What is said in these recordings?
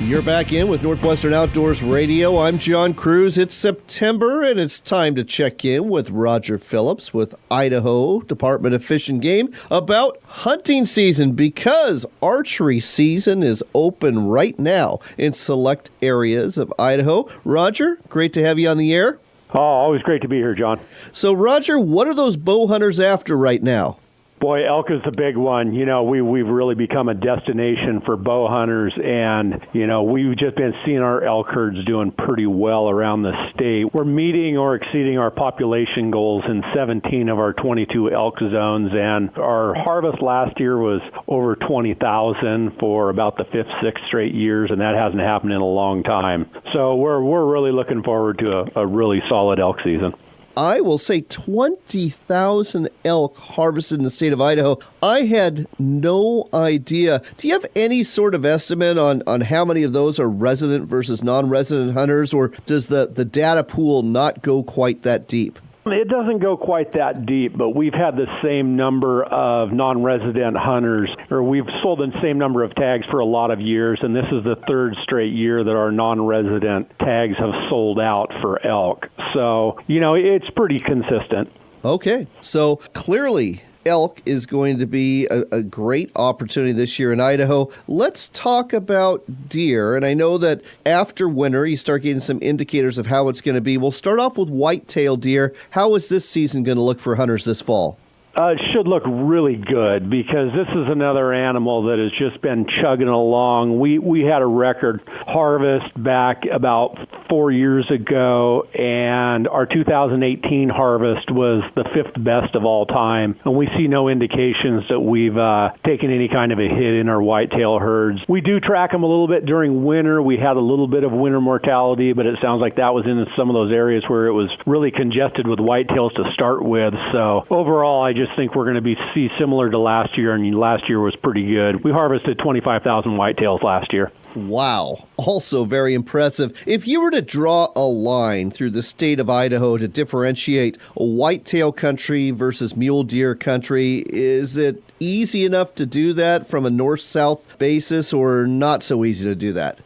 You're back in with Northwestern Outdoors Radio. I'm John Cruz. It's September, and it's time to check in with Roger Phillips with Idaho Department of Fish and Game about hunting season, because archery season is open right now in select areas of Idaho. Roger, great to have you on the air. Oh, always great to be here, John. So, Roger, what are those bow hunters after right now? Boy, elk is the big one. You know, we've really become a destination for bow hunters, and, you know, we've just been seeing our elk herds doing pretty well around the state. We're meeting or exceeding our population goals in 17 of our 22 elk zones, and our harvest last year was over 20,000 for about the fifth, sixth straight years, and that hasn't happened in a long time. So we're really looking forward to a really solid elk season. I will say 20,000 elk harvested in the state of Idaho. I had no idea. Do you have any sort of estimate on how many of those are resident versus non-resident hunters, or does the data pool not go quite that deep? It doesn't go quite that deep, but we've had the same number of non-resident hunters, or we've sold the same number of tags for a lot of years, and this is the third straight year that our non-resident tags have sold out for elk. So, you know, it's pretty consistent. Okay, so clearly elk is going to be a great opportunity this year in Idaho. Let's talk about deer. And I know that after winter, you start getting some indicators of how it's going to be. We'll start off with whitetail deer. How is this season going to look for hunters this fall? It should look really good, because this is another animal that has just been chugging along. We had a record harvest back about 4 years ago, and our 2018 harvest was the fifth best of all time. And we see no indications that we've taken any kind of a hit in our whitetail herds. We do track them a little bit during winter. We had a little bit of winter mortality, but it sounds like that was in some of those areas where it was really congested with whitetails to start with. So overall, I just think we're going to see similar to last year, and last year was pretty good. We harvested 25,000 whitetails last year. Wow. Also very impressive. If you were to draw a line through the state of Idaho to differentiate a whitetail country versus mule deer country, is it easy enough to do that from a north-south basis, or not so easy to do that?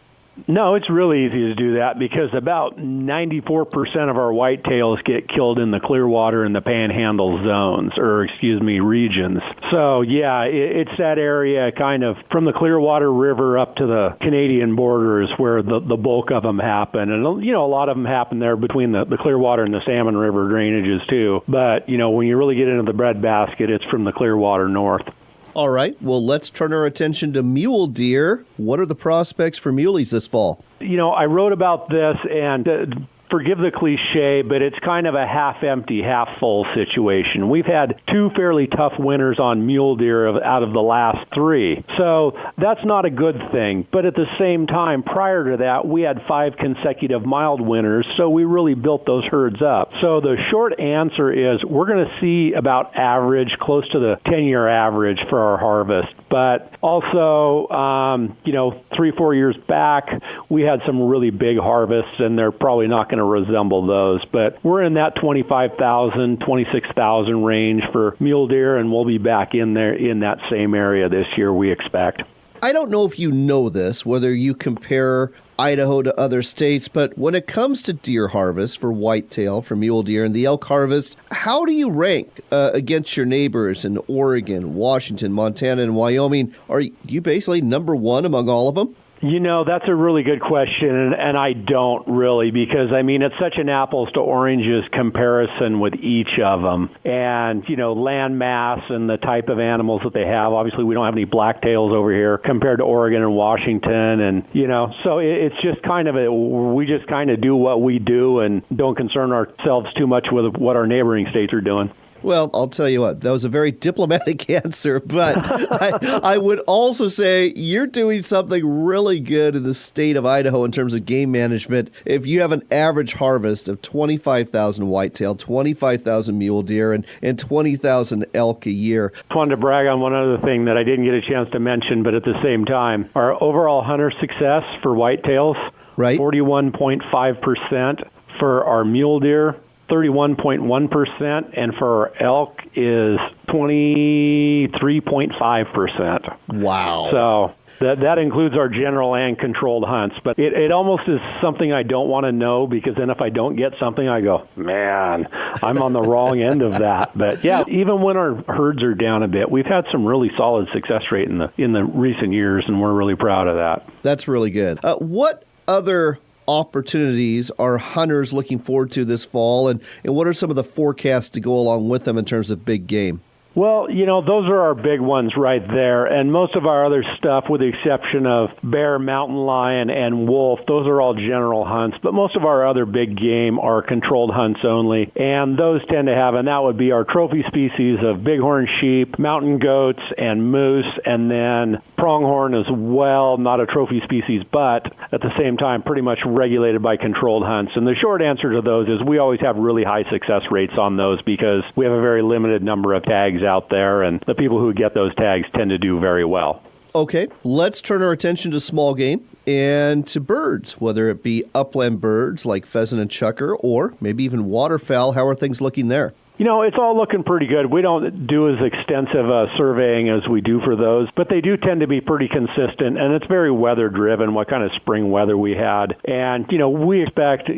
No, it's really easy to do that, because about 94% of our whitetails get killed in the Clearwater and the Panhandle zones, regions. So, yeah, it's that area kind of from the Clearwater River up to the Canadian borders where the bulk of them happen. And, you know, a lot of them happen there between the Clearwater and the Salmon River drainages, too. But, you know, when you really get into the breadbasket, it's from the Clearwater north. All right, well, let's turn our attention to mule deer. What are the prospects for muleys this fall? You know, I wrote about this, and forgive the cliche, but it's kind of a half-empty, half-full situation. We've had two fairly tough winters on mule deer out of the last three. So that's not a good thing. But at the same time, prior to that, we had 5 consecutive mild winters, so we really built those herds up. So the short answer is we're going to see about average, close to the 10-year average for our harvest. But also, 3-4 years back, we had some really big harvests, and they're probably not going to resemble those. But we're in that 25,000, 26,000 range for mule deer, and we'll be back in there in that same area this year, we expect. I don't know if you know this, whether you compare Idaho to other states, but when it comes to deer harvest for whitetail, for mule deer, and the elk harvest, how do you rank against your neighbors in Oregon, Washington, Montana, and Wyoming? Are you basically number one among all of them? You know, that's a really good question, and I don't really, because, I mean, it's such an apples to oranges comparison with each of them. And, you know, land mass and the type of animals that they have. Obviously, we don't have any blacktails over here compared to Oregon and Washington. And, you know, so it's just kind of we just kind of do what we do and don't concern ourselves too much with what our neighboring states are doing. Well, I'll tell you what, that was a very diplomatic answer, but I would also say you're doing something really good in the state of Idaho in terms of game management. If you have an average harvest of 25,000 whitetail, 25,000 mule deer, and 20,000 elk a year. I wanted to brag on one other thing that I didn't get a chance to mention, but at the same time, our overall hunter success for whitetails, right, 41.5%. For our mule deer, 31.1%, and for our elk is 23.5%. Wow. So That includes our general and controlled hunts. But it almost is something I don't want to know, because then if I don't get something, I go, man, I'm on the wrong end of that. But yeah, even when our herds are down a bit, we've had some really solid success rate in the recent years, and we're really proud of that. That's really good. What other opportunities are hunters looking forward to this fall, and what are some of the forecasts to go along with them in terms of big game? Well, those are our big ones right there. And most of our other stuff, with the exception of bear, mountain lion, and wolf, those are all general hunts. But most of our other big game are controlled hunts only. And those tend to have, and that would be our trophy species of bighorn sheep, mountain goats, and moose, and then pronghorn as well, not a trophy species, but at the same time pretty much regulated by controlled hunts. And the short answer to those is we always have really high success rates on those, because we have a very limited number of tags out there, and the people who get those tags tend to do very well. Okay, let's turn our attention to small game and to birds, whether it be upland birds like pheasant and chukar, or maybe even waterfowl. How are things looking there? It's all looking pretty good. We don't do as extensive surveying as we do for those, but they do tend to be pretty consistent, and it's very weather-driven, what kind of spring weather we had. And, we expect,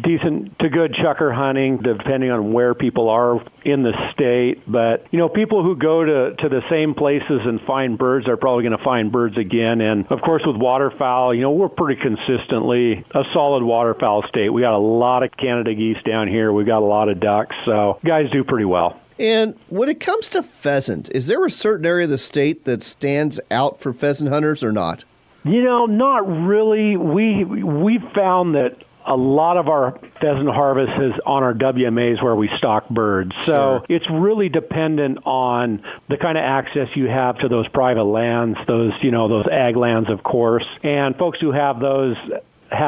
decent to good chukar hunting, depending on where people are in the state. But, people who go to the same places and find birds are probably going to find birds again. And, of course, with waterfowl, we're pretty consistently a solid waterfowl state. We got a lot of Canada geese down here. We got a lot of ducks. So guys do pretty well. And when it comes to pheasant, is there a certain area of the state that stands out for pheasant hunters or not? Not really. We found that a lot of our pheasant harvest is on our WMAs where we stock birds. So It's really dependent on the kind of access you have to those private lands, those ag lands, of course. And folks who have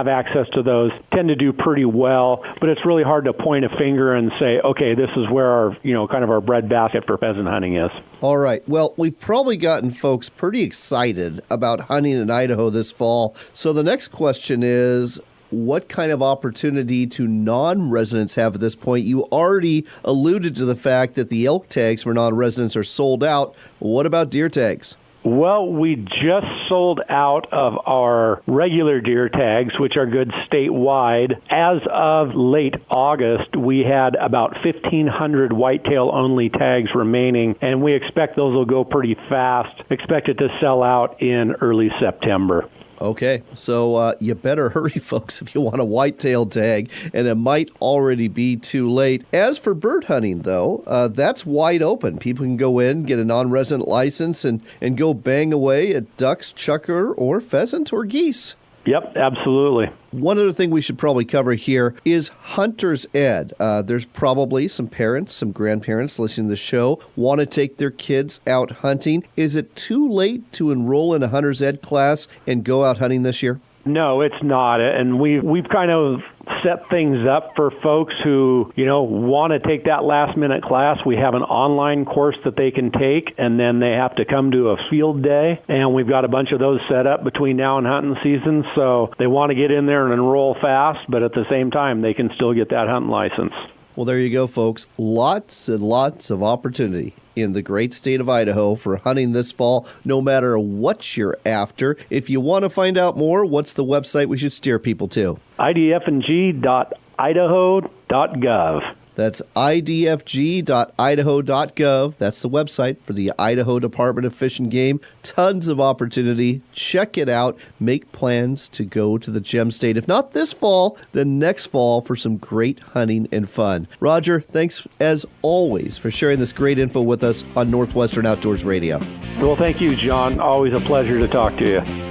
access to those tend to do pretty well, but it's really hard to point a finger and say, okay, this is where our, kind of our breadbasket for pheasant hunting is. All right. Well, we've probably gotten folks pretty excited about hunting in Idaho this fall. So the next question is, what kind of opportunity do non-residents have at this point? You already alluded to the fact that the elk tags for non-residents are sold out. What about deer tags? Well, we just sold out of our regular deer tags, which are good statewide. As of late August, we had about 1,500 whitetail-only tags remaining, and we expect those will go pretty fast. Expect it to sell out in early September. Okay, so you better hurry, folks, if you want a whitetail tag, and it might already be too late. As for bird hunting, though, that's wide open. People can go in, get a non-resident license, and go bang away at ducks, chukar, or pheasant, or geese. Yep, absolutely. One other thing we should probably cover here is hunter's ed. There's probably some parents, some grandparents listening to the show want to take their kids out hunting. Is it too late to enroll in a hunter's ed class and go out hunting this year? No, it's not. And we've kind of set things up for folks who, want to take that last-minute class. We have an online course that they can take, and then they have to come to a field day. And we've got a bunch of those set up between now and hunting season. So they want to get in there and enroll fast, but at the same time, they can still get that hunting license. Well, there you go, folks. Lots and lots of opportunity in the great state of Idaho for hunting this fall, no matter what you're after. If you want to find out more, what's the website we should steer people to? idfng.idaho.gov. That's idfg.idaho.gov. That's the website for the Idaho Department of Fish and Game. Tons of opportunity. Check it out. Make plans to go to the Gem State. If not this fall, then next fall for some great hunting and fun. Roger, thanks as always for sharing this great info with us on Northwestern Outdoors Radio. Well, thank you, John. Always a pleasure to talk to you.